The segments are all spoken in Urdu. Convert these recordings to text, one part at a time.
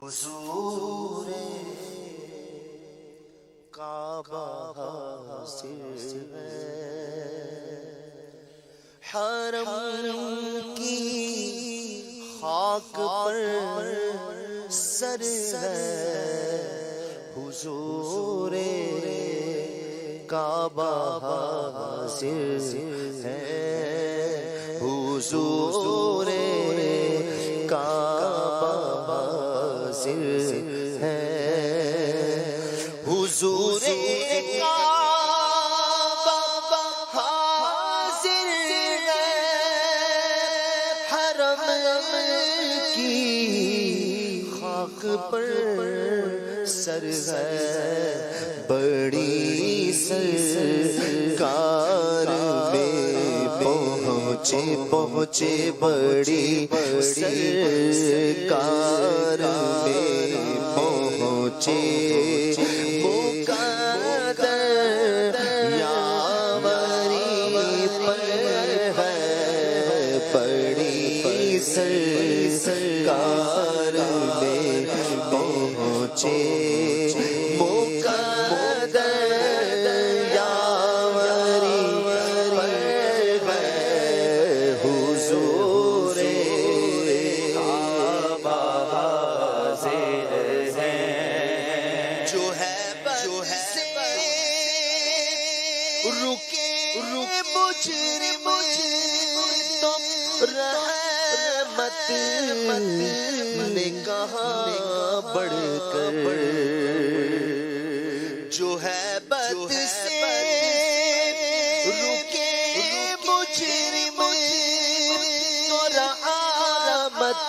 حضور کعبہ حاضر ہے، حرم کی خاک پر سر ہے، حضور کعبہ حاضر ہے، حضور کعبہ حاضر ہے، حضور کعبہ حاضر ہے، حرم کی خاک پر سر ہے، بڑی سرکار میں پہنچے بڑی سرکار میں پہنچے، مقدر یاوری پر ہے، بڑی سرکار میں پہنچے، رحمت نے کہاں بڑھ کر، جو ہے بد سے رکے مجرم تو رحمت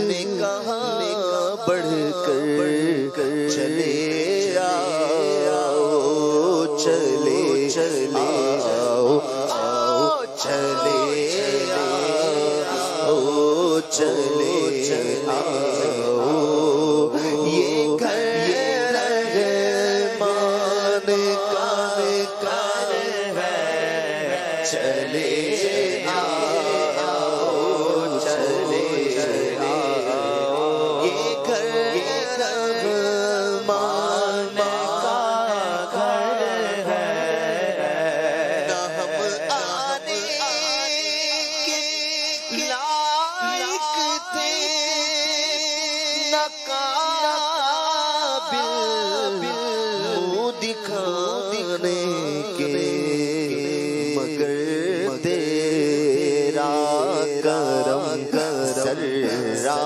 نے کہاں بڑھ کر، چلے آؤ چلے آؤ چلے چلے آؤ، یہ گھر رحمان کا گھر ہے، چلے آؤ چلے آؤ، یہ گھر رحمان کا گھر ہے، نہ ہم آنے کے لائق تھے، نہ قابل منہ دکھانے کے، مگر تیرا کرم سرا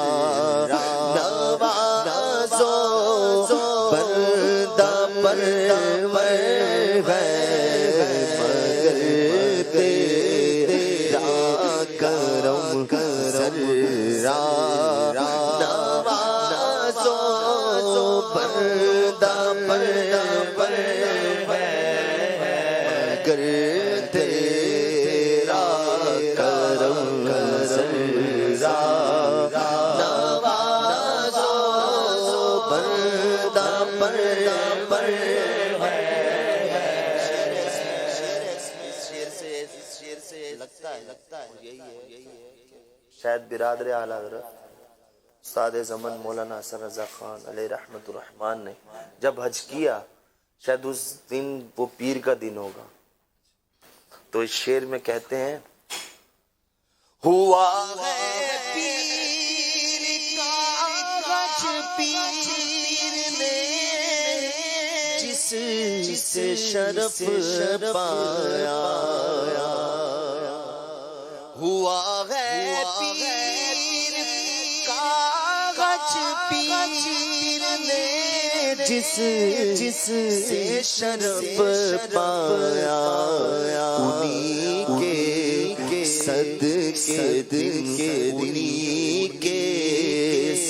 نوازو بندہ پرور ہے، مگر تیرا کرم سرا نوازو بندہ پرور ہے، مگر تیرا کرم سرا نوازو بندہ پرور ہے، شیر سے لگتا ہے یہی ہے۔ شاید برادر اعلی حضرت استاد زمن مولانا حسن رضا خان علیہ رحمت الرحمن نے جب حج کیا، شاید اس دن وہ پیر کا دن ہوگا، تو اس شعر میں کہتے ہیں، ہوا ہے پیر کا حج پیر نے جس سے شرف پایا، ہوا ہے پیر کا حج پیر نے جس سے شرف پایا، انہی کے صدقے انہی کے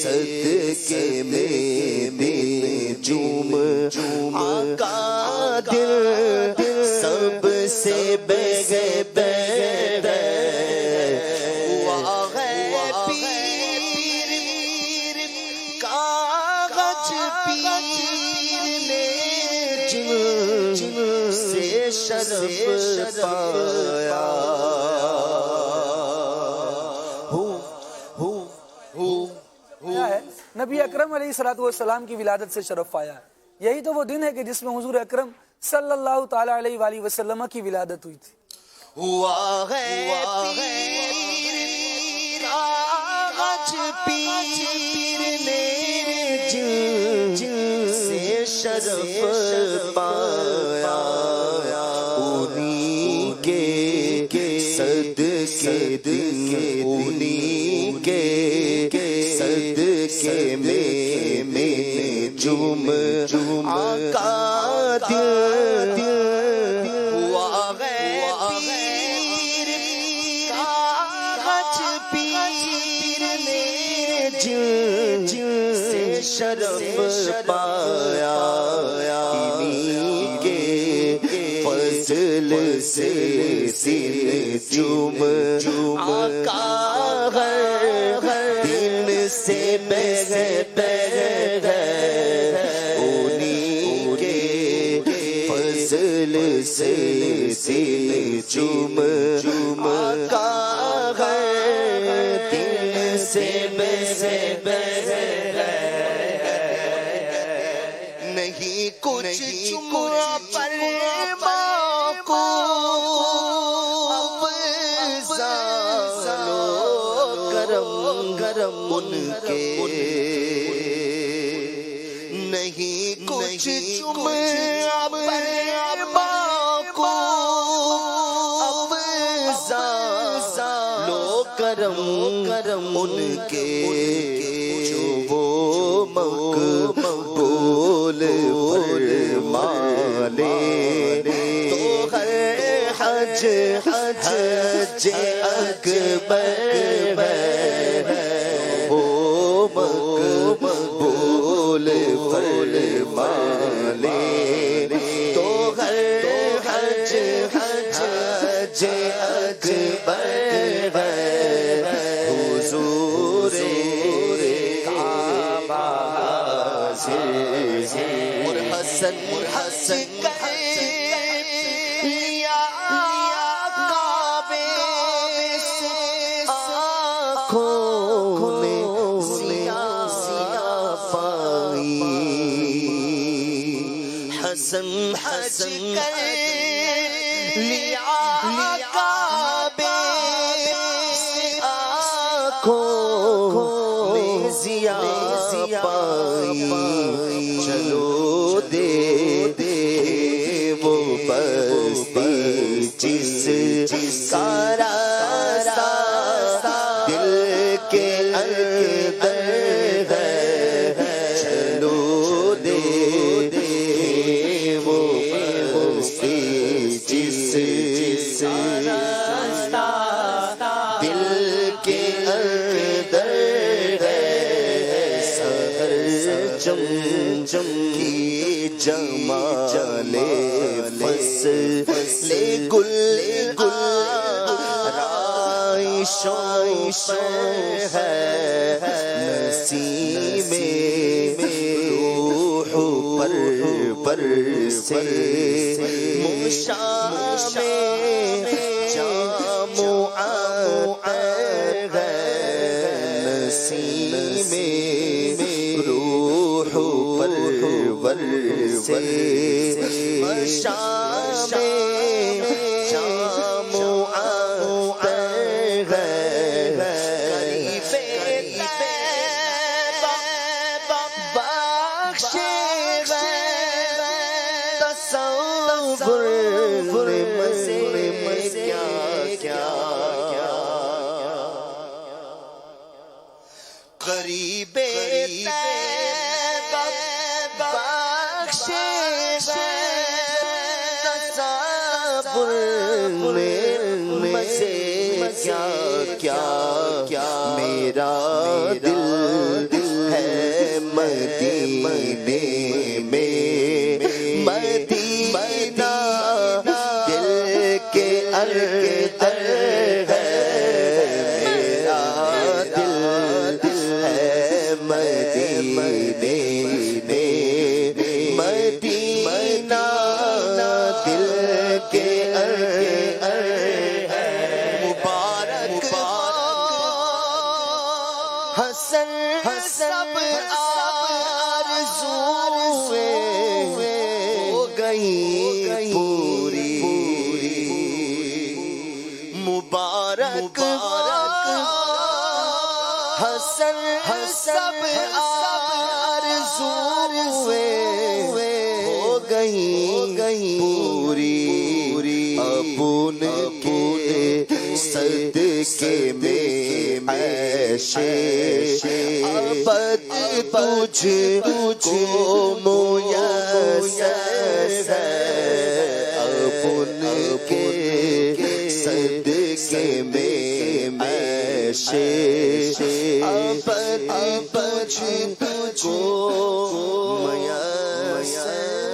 صدقے میں دل جوم آقا دل سب سے بغیر شرف پایا، نبی اکرم علیہ الصلوۃ والسلام کی ولادت سے شرف پایا ہے۔ یہی تو وہ دن ہے کہ جس میں حضور اکرم صلی اللہ تعالی علیہ وآلہ وسلم کی ولادت ہوئی تھی۔ ہوا ہے پیر آغاز پیر نے جن سے شرف پایا، انہی کے صدقے انہی کے صدقے میں جم آقا دل ہوا ہے پیر آغاز پیر نے جن سے شرف پایا، انہی کے فضل سے دل جم آقا ہر دل سے بہتر ہے، انہی کے فضل سے دل جم آقا ہر دل سے بہتر ہے، نہیں کچھ چما پر ماں کو کرم ان کے، نہیں کچھ چما پر ماں کو لو کرم ان کے، جو وہ مقبول فرمانے تو ہر حج اکبر ہے، وہ مقبول فرمانے تو ہر حج اکبر ہے، حضور کعبہ مرحسن لیا کعبے سے آنکھوں نے سیاہ پائی، حسن کر لیا کعبے سے آنکھوں نے سیاہ پائی، چلو دے وہ بستی جس کا راستہ دل کے اندر ہے، چلو دے وہ بستی جس کا راستہ دل کے اندر ہے، سحر چم کی جمال فصل گل رائشوں پر ہے، نسیم روح پر سے مشام جام عطر ہے، نسیم روح پر سے مشام جام عطر ہے، قریب بخش تصور میں کیا قریب بخش تصور میں کیا میرا دل ہے مدینے میں، مدینہ دل کے اندر ہے، میرا دل ہے مدینے میں، مدینہ دل کے اندر ہے، مبارک حسن سب حسن سب آرزویں ہو گئی پوری اپن کے صدقے میں عیش ابد تجھ کو میسر ہے اپن کے صدقے میں عیش ابد تجھ کو میسر